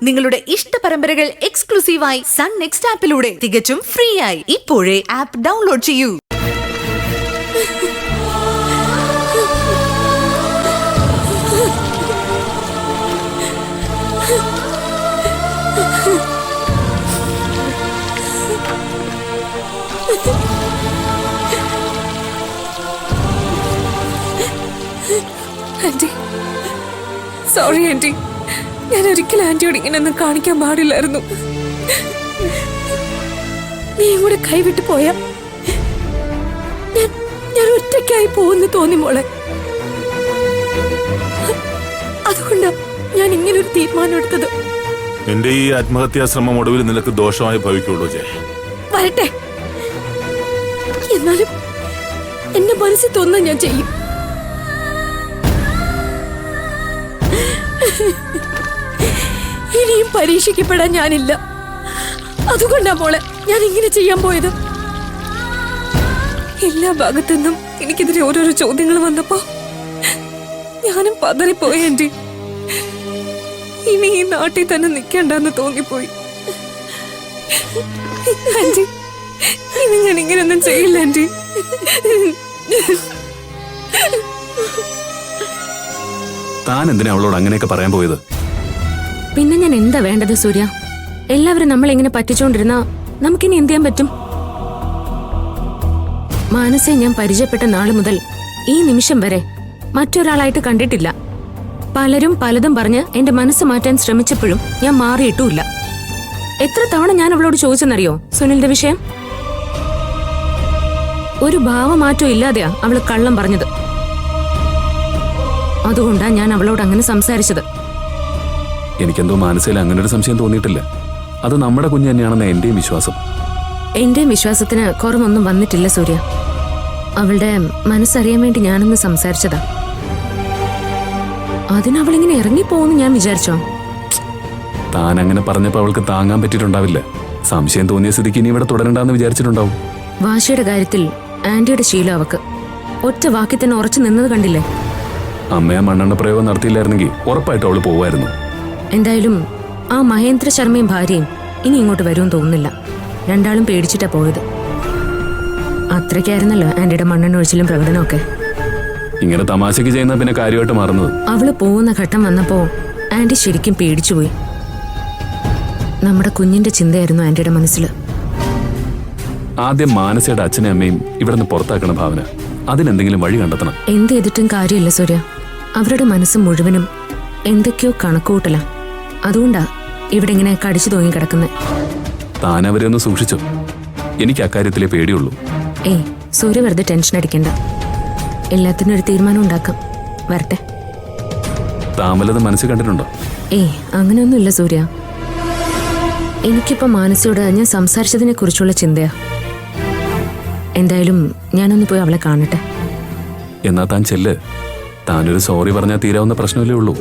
നിങ്ങളുടെ ഇഷ്ട പരമ്പരകൾ എക്സ്ക്ലൂസീവായി സൺ നെക്സ്റ്റ് ആപ്പിലൂടെ തികച്ചും ഫ്രീ ആയി ഇപ്പോഴേ ആപ്പ് ഡൗൺലോഡ് ചെയ്യൂ. Aunty, sorry aunty. ഞാൻ ഒരിക്കലും ആന്റിയോട് ഇങ്ങനെയൊന്നും കാണിക്കാൻ പാടില്ലായിരുന്നു. നീ കൂടെ കൈവിട്ട് പോയാ ഞാൻ ഒറ്റയ്ക്കായി പോകുന്നു തോന്നി മോളെ. അതുകൊണ്ടാ ഞാൻ ഇങ്ങനൊരു തീരുമാനം എടുത്തത്. എന്റെ ഈ ആത്മഹത്യാ ശ്രമം ഒടുവിൽ നിനക്ക് ദോഷമായി ഭവിക്കുള്ളൂ ജയ. വരട്ടെ, എന്നാലും എന്റെ മനസ്സിൽ തോന്നാൻ ഞാൻ ചെയ്യും. ഇനിയും പരീക്ഷിക്കപ്പെടാൻ ഞാനില്ല. അതുകൊണ്ടാ മോളെ ഞാൻ ഇങ്ങനെ ചെയ്യാൻ പോയത്. എല്ലാ ഭാഗത്തുനിന്നും എനിക്കെതിരെ ഓരോരോ ചോദ്യങ്ങൾ വന്നപ്പോ ഞാനും പതറിപ്പോയി ആന്റി. ഇനി ഈ നാട്ടിൽ തന്നെ നിൽക്കണ്ടെന്ന് തോന്നിപ്പോയി ആന്റി. ഇനി ഞാൻ ഇങ്ങനെയൊന്നും ചെയ്യില്ല ആന്റി. താൻ എന്തിനാ അവളോട് അങ്ങനെയൊക്കെ പറയാൻ പോയത്? പിന്നെ ഞാൻ എന്താ വേണ്ടത് സൂര്യ? എല്ലാവരും നമ്മളെങ്ങനെ പറ്റിച്ചോണ്ടിരുന്നാ നമുക്കിനി എന്ത് ചെയ്യാൻ പറ്റും? മാനസയെ ഞാൻ പരിചയപ്പെട്ട നാള് മുതൽ ഈ നിമിഷം വരെ മറ്റൊരാളായിട്ട് കണ്ടിട്ടില്ല. പലരും പലതും പറഞ്ഞ് എന്റെ മനസ്സ് മാറ്റാൻ ശ്രമിച്ചപ്പോഴും ഞാൻ മാറിയിട്ടുമില്ല. എത്ര തവണ ഞാൻ അവളോട് ചോദിച്ചെന്നറിയോ സുനിലിന്റെ വിഷയം? ഒരു ഭാവമാറ്റം ഇല്ലാതെയാ അവള് കള്ളം പറഞ്ഞത്. അതുകൊണ്ടാ ഞാൻ അവളോട് അങ്ങനെ സംസാരിച്ചത്. എനിക്കെന്തോ മനസ്സിൽ അങ്ങനെ ഒരു സംശയം തോന്നിയിട്ടില്ല. അത് നമ്മുടെ കുഞ്ഞ് തന്നെയാണെന്ന് എന്റെയും വിശ്വാസം. എന്റെയും വിശ്വാസത്തിന് കുറവൊന്നും വന്നിട്ടില്ല സൂര്യ. അവളുടെ മനസ്സറിയാൻ വേണ്ടി ഞാനൊന്ന് സംസാരിച്ചതാ. അതിനവളിങ്ങനെ ഇറങ്ങിപ്പോന്ന് ഞാൻ വിചാരിച്ചോ? താൻ അങ്ങനെ പറഞ്ഞപ്പോ അവൾക്ക് താങ്ങാൻ പറ്റിയിട്ടുണ്ടാവില്ല. സംശയം തോന്നിയ സ്ഥിതിക്ക് ഇനി ഇവിടെ തുടരണ്ടെന്ന് വിചാരിച്ചിട്ടുണ്ടാവും. വാശിയുടെ കാര്യത്തിൽ ആന്റിയുടെ ശീലം അവക്ക്. ഒറ്റ വാക്കിൽ തന്നെ ഉറച്ചു നിന്നത് കണ്ടില്ലേ? അമ്മയെ മണ്ണെണ്ണ പ്രയോഗം നടത്തിയില്ലായിരുന്നെങ്കിൽ ഉറപ്പായിട്ട് അവള് പോവായിരുന്നു. എന്തായാലും ആ മഹേന്ദ്ര ശർമ്മയും ഭാര്യയും ഇനി ഇങ്ങോട്ട് വരുമെന്ന് തോന്നുന്നില്ല. രണ്ടാളും പേടിച്ചിട്ടാ പോയത്. അത്രയ്ക്കായിരുന്നല്ലോ ആന്റിയുടെ മണ്ണെണ്ണ ഒഴിച്ചിലും പ്രകടനമൊക്കെ. ഇങ്ങനെ തമാശക്ക് ചെയ്യുന്ന പിന്നെ കാര്യമായിട്ട് മാറുന്നത്. അവള് പോകുന്ന ഘട്ടം വന്നപ്പോ ആന്റി ശരിക്കും പേടിച്ചുപോയി. നമ്മുടെ കുഞ്ഞിന്റെ ചിന്തയായിരുന്നു ആന്റിയുടെ മനസ്സിൽ. ആദ്യം മാനസയുടെ അച്ഛനും അമ്മയും ഇവിടുന്ന് പുറത്താക്കണം ഭാവന. അതിനെന്തെങ്കിലും വഴി കണ്ടെത്തണം. എന്ത് ചെയ്തിട്ടും കാര്യമില്ല സൂര്യ. അവരുടെ മനസ്സ് മുഴുവനും എന്തൊക്കെയോ കണക്കുകൂട്ടല. അതുകൊണ്ടാ ഇവിടെ ഇങ്ങനെ കടിച്ചു തൂങ്ങി കിടക്കുന്നത്. താൻ അവരെ ഒന്ന് സൂക്ഷിച്ചോ. എനിക്ക് അക്കാര്യത്തിലേ പേടിയുള്ളൂ. ഏയ് സൂര്യ വെറുതെ ടെൻഷൻ അടിക്കണ്ട. എല്ലാത്തിനും ഒരു തീരുമാനം ഉണ്ടാക്കാം. വരട്ടെ. താമലത് മനസ്സിൽ കണ്ടിട്ടുണ്ടോ? ഏയ് അങ്ങനെയൊന്നുമില്ല സൂര്യ. എനിക്കിപ്പോ മാനസയോട് ഞാൻ സംസാരിച്ചതിനെ കുറിച്ചുള്ള ചിന്തയാ. എന്തായാലും ഞാനൊന്ന് പോയി അവളെ കാണട്ടെ. എന്നാ താൻ ചെല്ല്. താനൊരു സോറി പറഞ്ഞാൽ തീരാവുന്ന പ്രശ്നമല്ലേ ഉള്ളൂ.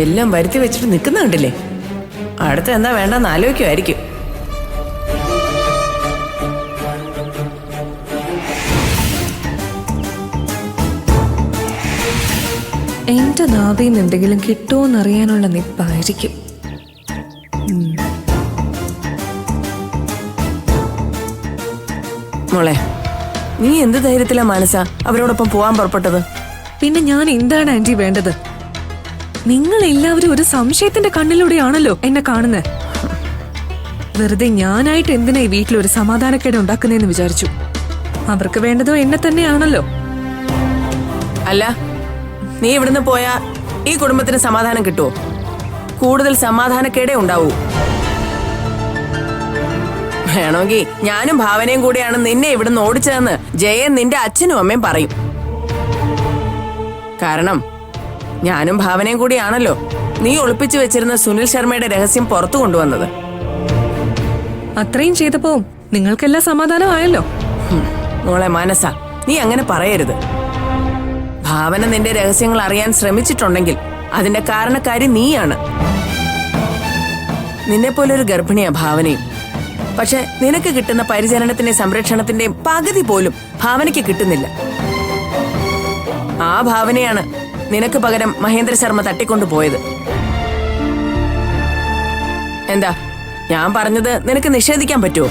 എല്ലാം വരുത്തി വെച്ചിട്ട് നിൽക്കുന്ന കണ്ടില്ലേ? അടുത്ത എന്താ വേണ്ടെന്ന് ആലോചിക്കുമായിരിക്കും. എന്റെ നാവിൽ നിന്ന് എന്തെങ്കിലും കിട്ടുമോന്നറിയാനുള്ള നിപ്പായിരിക്കും. മോളെ, നീ എന്ത് ധൈര്യത്തിലാ മനസ്സാ അവരോടൊപ്പം പോവാൻ പുറപ്പെട്ടത്? പിന്നെ ഞാൻ എന്താണ് ആന്റി വേണ്ടത്? നിങ്ങൾ എല്ലാവരും ഒരു സംശയത്തിന്റെ കണ്ണിലൂടെയാണല്ലോ എന്നെ കാണുന്നത്. വെറുതെ ഞാനായിട്ട് എന്തിനാ ഈ വീട്ടിലൊരു സമാധാനക്കേട് ഉണ്ടാക്കുന്നതെന്ന് വിചാരിച്ചു. അവർക്ക് വേണ്ടതോ എന്നെ തന്നെയാണല്ലോ. അല്ല, നീ ഇവിടുന്ന് പോയാ ഈ കുടുംബത്തിന് സമാധാനം കിട്ടുമോ? കൂടുതൽ സമാധാനക്കേടേ ഉണ്ടാവൂ. വേണമെങ്കിൽ ഞാനും ഭാവനയും കൂടിയാണ് നിന്നെ ഇവിടുന്ന് ഓടിച്ചതെന്ന് ജയൻ നിന്റെ അച്ഛനും അമ്മയും പറയും. കാരണം ഞാനും ഭാവനയും കൂടിയാണല്ലോ നീ ഒളിപ്പിച്ചു വെച്ചിരുന്ന സുനിൽ ശർമ്മയുടെ രഹസ്യം പുറത്തു കൊണ്ടുവന്നത്. അത്രയും ചെയ്തപ്പോ നിങ്ങൾക്കെല്ലാം സമാധാനമായല്ലോ. മോളെ മാനസ, നീ അങ്ങനെ പറയരുത്. ഭാവന നിന്റെ രഹസ്യങ്ങൾ അറിയാൻ ശ്രമിച്ചിട്ടുണ്ടെങ്കിൽ അതിന്റെ കാരണക്കാരി നീയാണ്. നിന്നെ പോലൊരു ഗർഭിണിയാ ഭാവനയും. പക്ഷെ നിനക്ക് കിട്ടുന്ന പരിചരണത്തിന്റെയും സംരക്ഷണത്തിന്റെയും പകുതി പോലും ഭാവനയ്ക്ക് കിട്ടുന്നില്ല. ആ ഭാവനയാണ് നിനക്ക് പകരം മഹേന്ദ്ര ശർമ്മ തട്ടിക്കൊണ്ടു പോയത്. എന്താ ഞാൻ പറഞ്ഞത് നിനക്ക് നിഷേധിക്കാൻ പറ്റുമോ?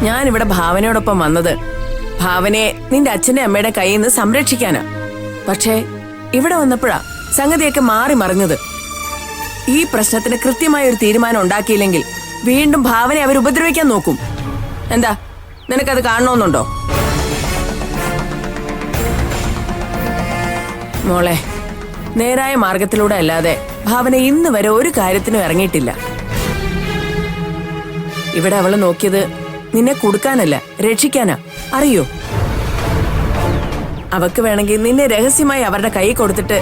ഞാനിവിടെ ഭാവനയോടൊപ്പം വന്നത് ഭാവനയെ നിന്റെ അച്ഛന്റെ അമ്മയുടെ കയ്യിൽ നിന്ന് സംരക്ഷിക്കാനാ. പക്ഷേ ഇവിടെ വന്നപ്പോഴാ സംഗതിയൊക്കെ മാറി മറിഞ്ഞത്. ഈ പ്രശ്നത്തിന് കൃത്യമായ ഒരു തീരുമാനം ഉണ്ടാക്കിയില്ലെങ്കിൽ വീണ്ടും ഭാവനയെ അവർ ഉപദ്രവിക്കാൻ നോക്കും. എന്താ നിനക്കത് കാണണമെന്നുണ്ടോ? മോളെ, നേരായ മാർഗത്തിലൂടെ അല്ലാതെ ഭാവന ഇന്ന് വരെ ഒരു കാര്യത്തിനും ഇറങ്ങിയിട്ടില്ല. ഇവിടെ അവള് നോക്കിയത് നിന്നെ കൊടുക്കാനല്ല, രക്ഷിക്കാനാ. അറിയോ? അവക്ക് വേണമെങ്കിൽ നിന്നെ രഹസ്യമായി അവരുടെ കൈ കൊടുത്തിട്ട്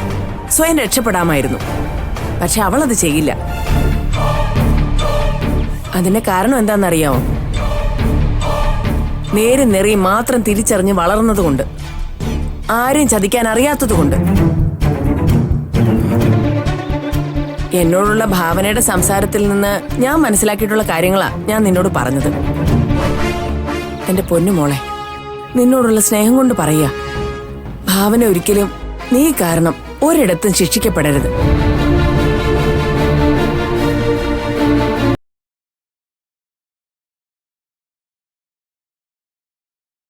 സ്വയം രക്ഷപ്പെടാമായിരുന്നു. പക്ഷെ അവളത് ചെയ്യില്ല. അതിന്റെ കാരണം എന്താണെന്നറിയാമോ? നേരും നെറിയും മാത്രം തിരിച്ചറിഞ്ഞ് വളർന്നതുകൊണ്ട്, ആരെയും ചതിക്കാൻ അറിയാത്തതുകൊണ്ട്. എന്നോടുള്ള ഭാവനയുടെ സംസാരത്തിൽ നിന്ന് ഞാൻ മനസ്സിലാക്കിയിട്ടുള്ള കാര്യങ്ങളാ ഞാൻ നിന്നോട് പറഞ്ഞത്. എന്റെ പൊന്നുമോളെ, നിന്നോടുള്ള സ്നേഹം കൊണ്ട് പറയാ, ഭാവന ഒരിക്കലും നീ കാരണം ഒരിടത്തും ശിക്ഷിക്കപ്പെടരുത്.